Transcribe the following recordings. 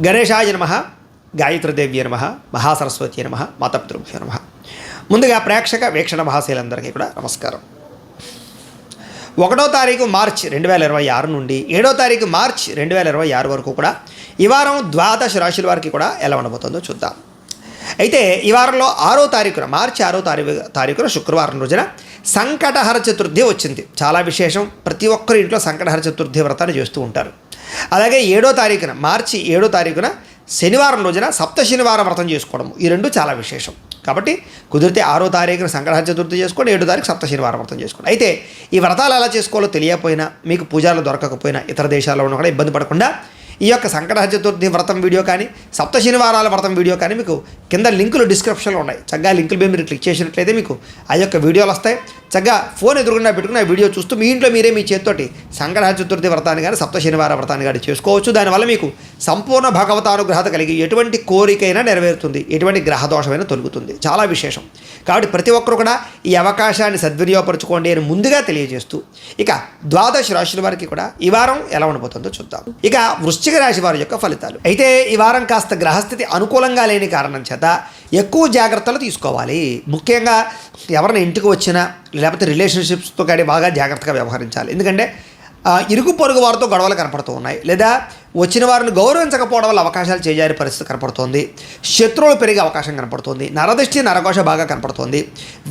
గణేశాయ నమః, గాయత్రీదేవ్యే నమః, మహాసరస్వతి నమః, మాతాపితృభ్యో నమః. ముందుగా ప్రేక్షక వీక్షణ మహాశీలందరికీ కూడా నమస్కారం. 1వ తారీఖు మార్చి 2026 నుండి 7వ తారీఖు మార్చి 2026 వరకు కూడా ఈ వారం ద్వాదశ రాశుల వారికి కూడా ఎలా ఉండబోతుందో చూద్దాం. అయితే ఈ వారంలో 6వ తారీఖున మార్చి 6వ తారీఖున శుక్రవారం రోజున సంకటహర చతుర్థి వచ్చింది. చాలా విశేషం. ప్రతి ఒక్కరు ఇంట్లో సంకటహర చతుర్థి వ్రతాన్ని చేస్తూ ఉంటారు. అలాగే 7వ తారీఖున మార్చి 7వ తారీఖున శనివారం రోజున సప్త శనివారం వ్రతం చేసుకోవడం, ఈ రెండు చాలా విశేషం. కాబట్టి కుదిరితే 6వ తారీఖున సంకటహర చతుర్థి చేసుకోండి, 7వ తారీఖు సప్త శనివారం వ్రతం చేసుకోండి. అయితే ఈ వ్రతాలు ఎలా చేసుకోవాలో తెలియకపోయినా, మీకు పూజలు దొరకకపోయినా, ఇతర దేశాల్లో ఉన్న కూడా ఇబ్బంది పడకుండా ఈ యొక్క సంకటహర చతుర్థి వ్రతం వీడియో కానీ సప్త శనివారాల వ్రతం వీడియో కానీ మీకు కింద లింకులు డిస్క్రిప్షన్లో ఉన్నాయి. చక్కగా లింకుల మీద మీరు క్లిక్ చేసినట్లయితే మీకు ఆ యొక్క వీడియోలు వస్తాయి. చక్కగా ఫోన్ ఎదురుగుండా పెట్టుకుని ఆ వీడియో చూస్తూ మీ ఇంట్లో మీరే మీ చేతితోటి సంకటహర చతుర్థి వ్రతాన్ని కానీ సప్త శనివార వ్రతాన్ని కానీ చేసుకోవచ్చు. దానివల్ల మీకు సంపూర్ణ భగవతానుగ్రహత కలిగి ఎటువంటి కోరికైనా నెరవేరుతుంది, ఎటువంటి గ్రహదోషమైనా తొలుగుతుంది. చాలా విశేషం. కాబట్టి ప్రతి ఒక్కరు కూడా ఈ అవకాశాన్ని సద్వినియోగపరచుకోండి అని ముందుగా తెలియజేస్తూ, ఇక ద్వాదశ రాశుల వారికి కూడా ఈ వారం ఎలా ఉండబోతుందో చూద్దాం. ఇక వృశ్చిక రాశి వారి యొక్క ఫలితాలు. అయితే ఈ వారం కాస్త గ్రహస్థితి అనుకూలంగా లేని కారణం చేత ఎక్కువ జాగ్రత్తలు తీసుకోవాలి. ముఖ్యంగా ఎవరైనా ఇంటికి వచ్చినా లేకపోతే రిలేషన్షిప్స్తో కానీ బాగా జాగ్రత్తగా వ్యవహరించాలి. ఎందుకంటే ఇరుగు పొరుగు వారితో గొడవలు కనపడుతూ ఉన్నాయి, లేదా వచ్చిన వారిని గౌరవించకపోవడం వల్ల అవకాశాలు చేజారి పరిస్థితి కనపడుతోంది. శత్రువులు పెరిగే అవకాశం కనపడుతోంది. నరదృష్టి నరఘోష బాగా కనపడుతోంది.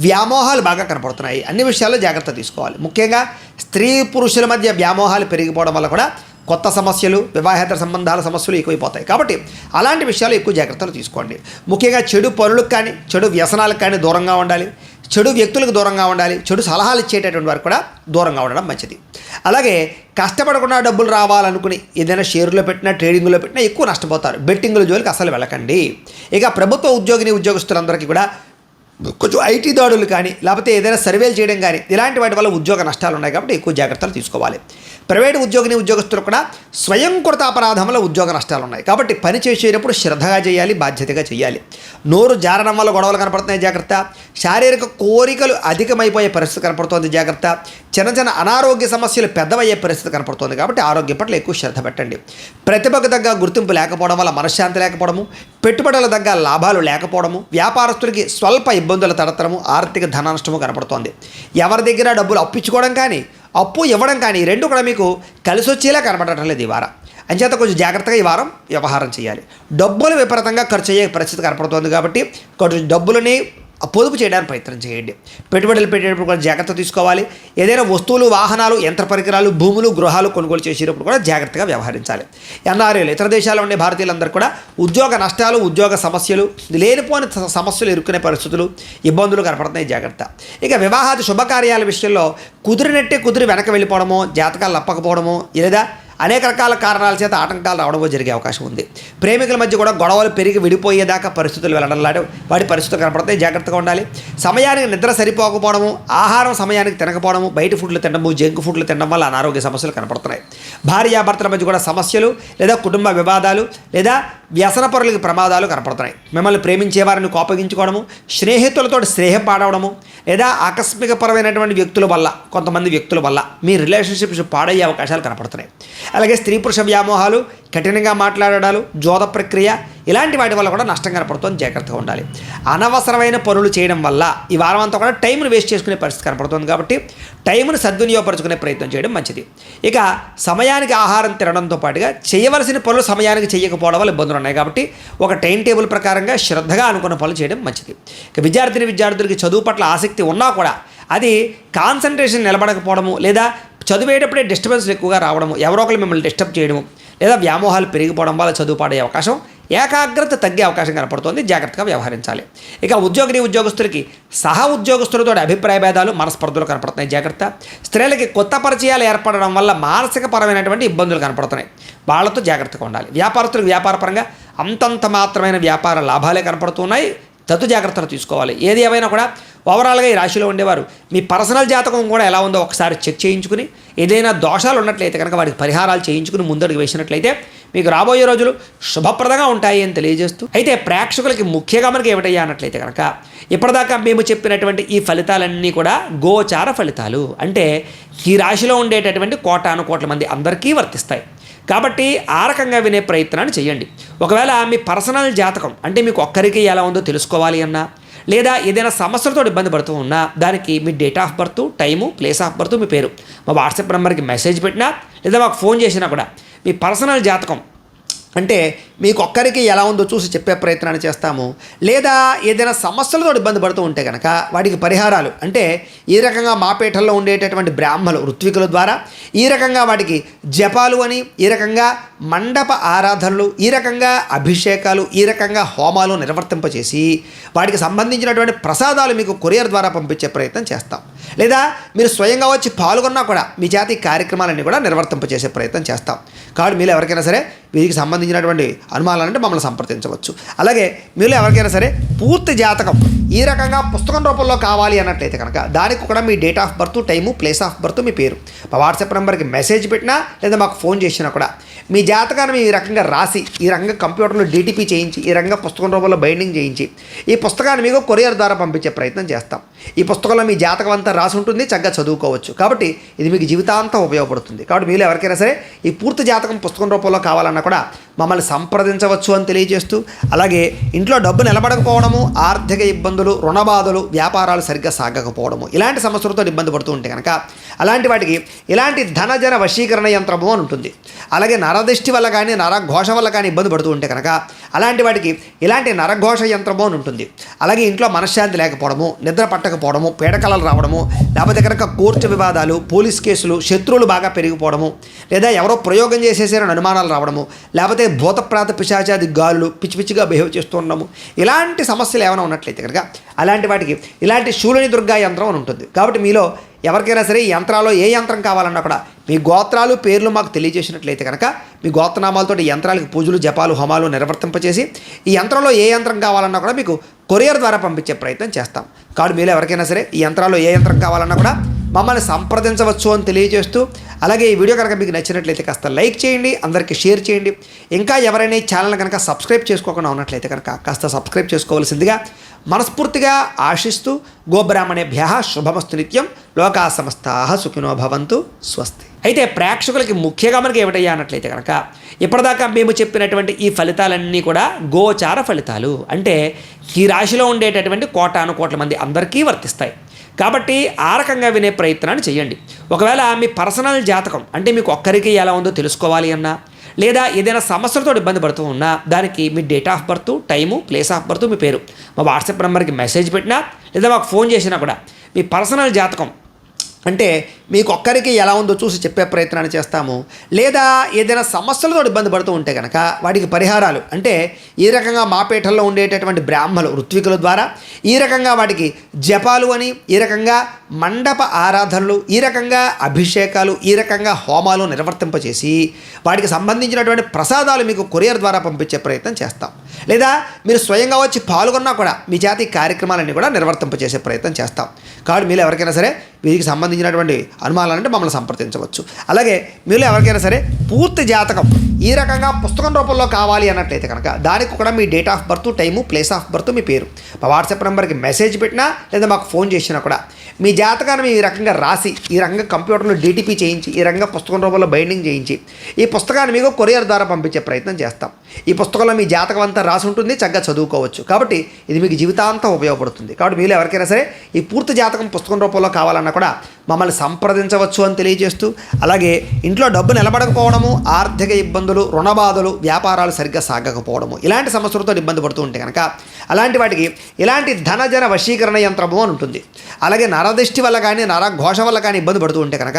వ్యామోహాలు బాగా కనపడుతున్నాయి. అన్ని విషయాల్లో జాగ్రత్త తీసుకోవాలి. ముఖ్యంగా స్త్రీ పురుషుల మధ్య వ్యామోహాలు పెరిగిపోవడం వల్ల కూడా కొత్త సమస్యలు, వివాహేతర సంబంధాల సమస్యలు ఎక్కువైపోతాయి. కాబట్టి అలాంటి విషయాలు ఎక్కువ జాగ్రత్తలు తీసుకోండి. ముఖ్యంగా చెడు పనులకు కానీ చెడు వ్యసనాలకు కానీ దూరంగా ఉండాలి. చెడు వ్యక్తులకు దూరంగా ఉండాలి. చెడు సలహాలు ఇచ్చేటటువంటి వారికి కూడా దూరంగా ఉండడం మంచిది. అలాగే కష్టపడకుండా డబ్బులు రావాలనుకుని ఏదైనా షేర్లో పెట్టినా, ట్రేడింగ్లో పెట్టినా ఎక్కువ నష్టపోతారు. బెట్టింగుల జోలికి అసలు వెళ్ళకండి. ఇక ప్రభుత్వ ఉద్యోగస్తులందరికీ కూడా కొంచెం ఐటీ దాడులు కానీ లేకపోతే ఏదైనా సర్వేలు చేయడం కానీ ఇలాంటి వాటి వల్ల ఉద్యోగ నష్టాలు ఉన్నాయి. కాబట్టి ఎక్కువ జాగ్రత్తలు తీసుకోవాలి. ప్రైవేటు ఉద్యోగస్తులు కూడా స్వయంకృత అపరాధం వల్ల ఉద్యోగ నష్టాలు ఉన్నాయి. కాబట్టి పని చేసేటప్పుడు శ్రద్ధగా చేయాలి, బాధ్యతగా చేయాలి. నోరు జారడం వల్ల గొడవలు కనపడుతున్నాయి, జాగ్రత్త. శారీరక కోరికలు అధికమైపోయే పరిస్థితి కనపడుతోంది, జాగ్రత్త. చిన్న అనారోగ్య సమస్యలు పెద్దవయ్యే పరిస్థితి కనపడుతోంది. కాబట్టి ఆరోగ్యం పట్ల ఎక్కువ శ్రద్ధ పెట్టండి. ప్రతిభకు తగ్గ గుర్తింపు లేకపోవడం వల్ల మనశ్శాంతి లేకపోవడము, పెట్టుబడుల తగ్గ లాభాలు లేకపోవడము, వ్యాపారస్తులకి స్వల్ప ఇబ్బందుల తడతరము, ఆర్థిక ధన నష్టము కనపడుతోంది. ఎవరి దగ్గర డబ్బులు అప్పించుకోవడం కానీ అప్పు ఇవ్వడం కానీ రెండు కూడా మీకు కలిసి వచ్చేలా కనపడటం లేదు ఈ వారం. అంచేత కొంచెం జాగ్రత్తగా ఈ వారం వ్యవహారం చేయాలి. డబ్బులు విపరీతంగా ఖర్చు అయ్యే పరిస్థితి కనపడుతోంది. కాబట్టి కొంచెం డబ్బులని పొదుపు చేయడానికి ప్రయత్నం చేయండి. పెట్టుబడులు పెట్టేటప్పుడు కూడా జాగ్రత్త తీసుకోవాలి. ఏదైనా వస్తువులు, వాహనాలు, యంత్ర పరికరాలు, భూములు, గృహాలు కొనుగోలు చేసేటప్పుడు కూడా జాగ్రత్తగా వ్యవహరించాలి. ఎన్ఆర్ఐలు, ఇతర దేశాల్లో ఉండే భారతీయులందరూ కూడా ఉద్యోగ నష్టాలు, ఉద్యోగ సమస్యలు, లేనిపోని సమస్యలు ఎదుర్కొనే పరిస్థితులు, ఇబ్బందులు కనపడుతున్నాయి, జాగ్రత్త. ఇక వివాహాది శుభకార్యాల విషయంలో కుదిరి వెనక వెళ్ళిపోవడమో, జాతకాలు నప్పకపోవడమో, లేదా అనేక రకాల కారణాల చేత ఆటంకాలు రావడమో జరిగే అవకాశం ఉంది. ప్రేమికుల మధ్య కూడా గొడవలు పెరిగి విడిపోయేదాకా పరిస్థితులు వెళ్ళడంలాంటి వాటి పరిస్థితులు కనపడతాయి, జాగ్రత్తగా ఉండాలి. సమయానికి నిద్ర సరిపోకపోవడము, ఆహారం సమయానికి తినకపోవడము, బయట ఫుడ్లు తినడము, జంక్ ఫుడ్లు తినడం వల్ల అనారోగ్య సమస్యలు కనపడుతున్నాయి. భార్యాభర్తల మధ్య కూడా సమస్యలు, లేదా కుటుంబ వివాదాలు, లేదా వ్యసనపరులకి ప్రమాదాలు కనపడుతున్నాయి. మిమ్మల్ని ప్రేమించే వారిని కోపగించుకోవడము, స్నేహితులతో స్నేహం పాడవడము, లేదా ఆకస్మికపరమైనటువంటి కొంతమంది వ్యక్తుల వల్ల మీ రిలేషన్షిప్స్ పాడయ్యే అవకాశాలు కనపడుతున్నాయి. అలాగే స్త్రీ పురుష వ్యామోహాలు, కఠినంగా మాట్లాడడాలు, జోద ప్రక్రియ, ఇలాంటి వాటి వల్ల కూడా నష్టం కనపడుతుంది, జాగ్రత్తగా ఉండాలి. అనవసరమైన పనులు చేయడం వల్ల ఈ వారం అంతా కూడా టైంను వేస్ట్ చేసుకునే పరిస్థితి కనపడుతుంది. కాబట్టి టైంను సద్వినియోగపరచుకునే ప్రయత్నం చేయడం మంచిది. ఇక సమయానికి ఆహారం తినడంతో పాటుగా చేయవలసిన పనులు సమయానికి చేయకపోవడం వల్ల ఇబ్బందులు ఉన్నాయి. కాబట్టి ఒక టైం టేబుల్ ప్రకారంగా శ్రద్ధగా అనుకున్న పనులు చేయడం మంచిది. ఇక విద్యార్థులకి చదువు పట్ల ఆసక్తి ఉన్నా కూడా అది కాన్సన్ట్రేషన్ నిలబడకపోవడము, లేదా చదివేటప్పుడే డిస్టర్బెన్స్లు ఎక్కువగా రావడము, ఎవరో ఒకరు మిమ్మల్ని డిస్టర్బ్ చేయడము, లేదా వ్యామోహాలు పెరిగిపోవడం వల్ల చదువు పాడే అవకాశం, ఏకాగ్రత తగ్గే అవకాశం కనపడుతోంది, జాగ్రత్తగా వ్యవహరించాలి. ఇక ఉద్యోగస్తులకి ఉద్యోగస్తులతో అభిప్రాయ భేదాలు, మనస్పర్ధలు కనపడుతున్నాయి, జాగ్రత్త. స్త్రీలకి కొత్త పరిచయాలు ఏర్పడడం వల్ల మానసిక పరమైనటువంటి ఇబ్బందులు కనపడుతున్నాయి, వాళ్ళతో జాగ్రత్తగా ఉండాలి. వ్యాపారస్తులకు వ్యాపారపరంగా అంతంత మాత్రమైన వ్యాపార లాభాలే కనపడుతున్నాయి, తత్తు జాగ్రత్తలు తీసుకోవాలి. ఏది ఏమైనా కూడా ఓవరాల్గా ఈ రాశిలో ఉండేవారు మీ పర్సనల్ జాతకం కూడా ఎలా ఉందో ఒకసారి చెక్ చేయించుకుని, ఏదైనా దోషాలు ఉన్నట్లయితే కనుక వాటికి పరిహారాలు చేయించుకుని ముందడుగు వేసినట్లయితే మీకు రాబోయే రోజులు శుభప్రదంగా ఉంటాయి అని తెలియజేస్తూ, అయితే ప్రేక్షకులకి ముఖ్యంగా మనకి ఏమిటయ్యా అన్నట్లయితే కనుక ఇప్పటిదాకా మేము చెప్పినటువంటి ఈ ఫలితాలన్నీ కూడా గోచార ఫలితాలు. అంటే ఈ రాశిలో ఉండేటటువంటి కోటాను కోట్ల మంది అందరికీ వర్తిస్తాయి. కాబట్టి ఆ రకంగా వినే ప్రయత్నాన్ని చేయండి. ఒకవేళ మీ పర్సనల్ జాతకం అంటే మీకు ఒక్కరికి ఎలా ఉందో తెలుసుకోవాలి అన్నా, లేదా ఏదైనా సమస్యలతో ఇబ్బంది పడుతూ ఉన్నా దానికి మీ date of birth, time, place of birth, మీ పేరు మా వాట్సాప్ నెంబర్కి మెసేజ్ పెట్టినా లేదా మాకు ఫోన్ చేసినా కూడా మీ పర్సనల్ జాతకం అంటే మీకు ఒక్కరికి ఎలా ఉందో చూసి చెప్పే ప్రయత్నాన్ని చేస్తాము. లేదా ఏదైనా సమస్యలతో ఇబ్బంది పడుతూ ఉంటే కనుక వాటికి పరిహారాలు అంటే ఈ రకంగా మాపేటల్లో ఉండేటటువంటి బ్రాహ్మలు ఋత్వికుల ద్వారా ఈ రకంగా వాటికి జపాలు అని, ఈ రకంగా మండప ఆరాధనలు, ఈ రకంగా అభిషేకాలు, ఈ రకంగా హోమాలు నిర్వర్తింపచేసి వాటికి సంబంధించినటువంటి ప్రసాదాలు మీకు కొరియర్ ద్వారా పంపించే ప్రయత్నం చేస్తాం. లేదా మీరు స్వయంగా వచ్చి పాల్గొన్నా కూడా మీ జాతి కార్యక్రమాలన్నీ కూడా నిర్వర్తింపచేసే ప్రయత్నం చేస్తాం. కాబట్టి మీరు ఎవరికైనా సరే వీరికి సంబంధించినటువంటి అనుమానాలంటే మమ్మల్ని సంప్రదించవచ్చు. అలాగే మీరు ఎవరికైనా సరే పూర్తి జాతకం ఈ రకంగా పుస్తకం రూపంలో కావాలి అన్నట్లయితే కనుక దానికి కూడా మీ date of birth, time, place of birth, మీ పేరు మా వాట్సాప్ నెంబర్కి మెసేజ్ పెట్టినా లేదా మాకు ఫోన్ చేసినా కూడా మీ జాతకాన్ని ఈ రకంగా రాసి ఈ రకంగా కంప్యూటర్లో డీటీపీ చేయించి ఈ రకంగా పుస్తకం రూపంలో బైండింగ్ చేయించి ఈ పుస్తకాన్ని మీకు కొరియర్ ద్వారా పంపించే ప్రయత్నం చేస్తాం. ఈ పుస్తకంలో మీ జాతకం అంతా రాసి ఉంటుంది, చక్కగా చదువుకోవచ్చు. కాబట్టి ఇది మీకు జీవితాంతం ఉపయోగపడుతుంది. కాబట్టి మీరు ఎవరికైనా సరే ఈ పూర్తి జాతకం పుస్తకం రూపంలో కావాలన్నా కూడా మమ్మల్ని సంప్రదించవచ్చు అని తెలియజేస్తూ, అలాగే ఇంట్లో డబ్బు నిలబడకపోవడము, ఆర్థిక ఇబ్బందులు, రుణబాధలు, వ్యాపారాలు సరిగ్గా సాగకపోవడము ఇలాంటి సమస్యలతో ఇబ్బంది పడుతూ ఉంటే కనుక అలాంటి వాటికి ఇలాంటి ధనజన వశీకరణ యంత్రము అని ఉంటుంది. అలాగే నరదృష్టి వల్ల కానీ నరఘోష వల్ల కానీ ఇబ్బంది పడుతూ ఉంటే కనుక అలాంటి వాటికి ఇలాంటి నరఘోష యంత్రము అని ఉంటుంది. అలాగే ఇంట్లో మనశ్శాంతి లేకపోవడము, నిద్ర పట్టకపోవడము, పీడకలలు రావడము, లేకపోతే కనుక కోర్టు వివాదాలు, పోలీస్ కేసులు, శత్రువులు బాగా పెరిగిపోవడము, లేదా ఎవరో ప్రయోగం చేసేసారని అనుమానాలు రావడము, లేకపోతే భూతప్రాత పిశాచాది గాలులు పిచ్చి పిచ్చిగా బిహేవ్ చేస్తూ ఉండము ఇలాంటి సమస్యలు ఏమైనా ఉన్నట్లయితే కనుక అలాంటి వాటికి ఇలాంటి శూలిని దుర్గా యంత్రం అని ఉంటుంది. కాబట్టి మీలో ఎవరికైనా సరే ఈ యంత్రాల్లో ఏ యంత్రం కావాలన్నా కూడా మీ గోత్రాలు, పేర్లు మాకు తెలియజేసినట్లయితే కనుక మీ గోత్రనామాలతో ఈ యంత్రాలకు పూజలు, జపాలు, హోమాలు నిర్వర్తింపచేసి ఈ యంత్రంలో ఏ యంత్రం కావాలన్నా కూడా మీకు కొరియర్ ద్వారా పంపించే ప్రయత్నం చేస్తాం. కాబట్టి మీరు ఎవరికైనా సరే ఈ యంత్రాల్లో ఏ యంత్రం కావాలన్నా కూడా మమ్మల్ని సంప్రదించవచ్చు అని తెలియజేస్తూ, అలాగే ఈ వీడియో కనుక మీకు నచ్చినట్లయితే కాస్త లైక్ చేయండి, అందరికీ షేర్ చేయండి. ఇంకా ఎవరైనా ఈ ఛానల్ కనుక సబ్స్క్రైబ్ చేసుకోకుండా ఉన్నట్లయితే కనుక కాస్త సబ్స్క్రైబ్ చేసుకోవాల్సిందిగా మనస్ఫూర్తిగా ఆశిస్తూ, గోబ్రాహ్మణేభ్యః శుభమస్తు నిత్యం, లోకా సమస్తాః సుఖినో భవంతు, స్వస్తి. అయితే ప్రేక్షకులకి ముఖ్యంగా మనకి ఏమిటయ్యా అన్నట్లయితే కనుక ఇప్పటిదాకా మేము చెప్పినటువంటి ఈ ఫలితాలన్నీ కూడా గోచార ఫలితాలు అంటే ఈ రాశిలో ఉండేటటువంటి కోటాను కోట్ల మంది అందరికీ వర్తిస్తాయి. కాబట్టి ఆ రకంగా వినే ప్రయత్నాన్ని చేయండి. ఒకవేళ మీ పర్సనల్ జాతకం అంటే మీకు ఒక్కరికి ఎలా ఉందో తెలుసుకోవాలి అన్నా, లేదా ఏదైనా సమస్యలతో ఇబ్బంది పడుతూ ఉన్నా దానికి మీ date of birth, time, place of birth, మీ పేరు మా వాట్సాప్ నెంబర్కి మెసేజ్ పెట్టినా లేదా మాకు ఫోన్ చేసినా కూడా మీ పర్సనల్ జాతకం అంటే మీకు ఒక్కరికి ఎలా ఉందో చూసి చెప్పే ప్రయత్నాన్ని చేస్తాము. లేదా ఏదైనా సమస్యలతో ఇబ్బంది పడుతూ ఉంటే కనుక వాటికి పరిహారాలు అంటే ఈ రకంగా మాపేటల్లో ఉండేటటువంటి బ్రాహ్మలు ఋత్వికుల ద్వారా ఈ రకంగా వాటికి జపాలు అని, ఈ రకంగా మండప ఆరాధనలు, ఈ రకంగా అభిషేకాలు, ఈ రకంగా హోమాలు నిర్వర్తింపచేసి వాటికి సంబంధించినటువంటి ప్రసాదాలు మీకు కొరియర్ ద్వారా పంపించే ప్రయత్నం చేస్తాం. లేదా మీరు స్వయంగా వచ్చి పాల్గొన్నా కూడా మీ జాతి కార్యక్రమాలన్నీ కూడా నిర్వర్తింపచేసే ప్రయత్నం చేస్తాం. కాబట్టి మీరు ఎవరికైనా సరే వీరికి సంబంధించినటువంటి అనుమానాలంటే మమ్మల్ని సంప్రదించవచ్చు. అలాగే మీరు ఎవరికైనా సరే పూర్తి జాతకం ఈ రకంగా పుస్తకం రూపంలో కావాలి అన్నట్లయితే కనుక దానికి కూడా మీ date of birth, time, place of birth, మీ పేరు మా వాట్సాప్ నెంబర్కి మెసేజ్ పెట్టినా లేదా మాకు ఫోన్ చేసినా కూడా మీ జాతకాన్ని ఈ రకంగా రాసి ఈ రకంగా కంప్యూటర్లో డీటీపీ చేయించి ఈ రకంగా పుస్తకం రూపంలో బైండింగ్ చేయించి ఈ పుస్తకాన్ని మీకు కొరియర్ ద్వారా పంపించే ప్రయత్నం చేస్తాం. ఈ పుస్తకంలో మీ జాతకం అంతా రాసి ఉంటుంది, చక్కగా చదువుకోవచ్చు. కాబట్టి ఇది మీకు జీవితాంతం ఉపయోగపడుతుంది. కాబట్టి మీరు ఎవరికైనా సరే ఈ పూర్తి జాతకం పుస్తకం రూపంలో కావాలన్నా కూడా మమ్మల్ని సంప్రదించవచ్చు అని తెలియజేస్తూ, అలాగే ఇంట్లో డబ్బు నిలబడకపోవడము, ఆర్థిక ఇబ్బందులు, రుణబాధలు, వ్యాపారాలు సరిగ్గా సాగకపోవడము ఇలాంటి సమస్యలతో ఇబ్బంది పడుతూ ఉంటే కనుక అలాంటి వాటికి ఇలాంటి ధనజన వశీకరణ యంత్రము అని ఉంటుంది. అలాగే నరదృష్టి వల్ల కానీ నరఘోష వల్ల కానీ ఇబ్బంది పడుతూ ఉంటే కనుక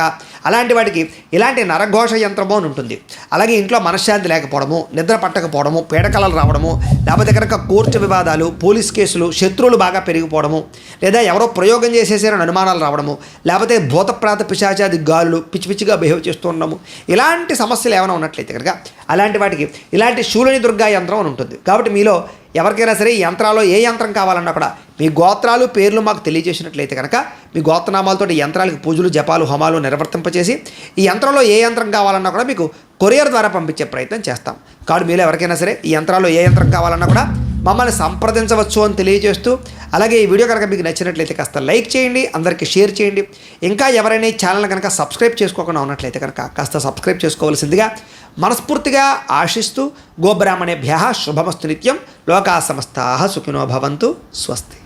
అలాంటి వాటికి ఇలాంటి నరఘోష యంత్రము అని ఉంటుంది. అలాగే ఇంట్లో మనశ్శాంతి లేకపోవడము, నిద్ర పట్టకపోవడము, పీడకలలు రావడము, లేకపోతే కనుక కోర్టు వివాదాలు, పోలీస్ కేసులు, శత్రువులు బాగా పెరిగిపోవడము, లేదా ఎవరో ప్రయోగం చేసేసారని అనుమానాలు రావడము, లేకపోతే భూతప్రాత పిశాచాది గాలులు పిచ్చి పిచ్చిగా బిహేవ్ చేస్తూ ఉండము ఇలాంటి సమస్యలు ఏమైనా ఉన్నట్లయితే కనుక అలాంటి వాటికి ఇలాంటి శూలిని దుర్గా యంత్రం అని ఉంటుంది. కాబట్టి మీలో ఎవరికైనా సరే ఈ యంత్రాల్లో ఏ యంత్రం కావాలన్నా కూడా మీ గోత్రాలు, పేర్లు మాకు తెలియజేసినట్లయితే కనుక మీ గోత్రనామాలతో ఈ యంత్రాలకు పూజలు, జపాలు, హోమాలు నిర్వర్తింపచేసి ఈ యంత్రంలో ఏ యంత్రం కావాలన్నా కూడా మీకు కొరియర్ ద్వారా పంపించే ప్రయత్నం చేస్తాం. కాబట్టి మీరు ఎవరికైనా సరే ఈ యంత్రాల్లో ఏ యంత్రం కావాలన్నా కూడా మమ్మల్ని సంప్రదించవచ్చు అని తెలియజేస్తూ, అలాగే ఈ వీడియో కనుక మీకు నచ్చినట్లయితే కాస్త లైక్ చేయండి, అందరికీ షేర్ చేయండి. ఇంకా ఎవరైనా ఈ ఛానల్ కనుక సబ్స్క్రైబ్ చేసుకోకుండా ఉన్నట్లయితే కనుక కాస్త సబ్స్క్రైబ్ చేసుకోవాల్సిందిగా మనస్ఫూర్తిగా ఆశిస్తూ, గోబ్రాహ్మణేభ్యః శుభమస్తు నిత్యం. లోకా సమస్తాః సుఖినో భవంతు. స్వస్తి.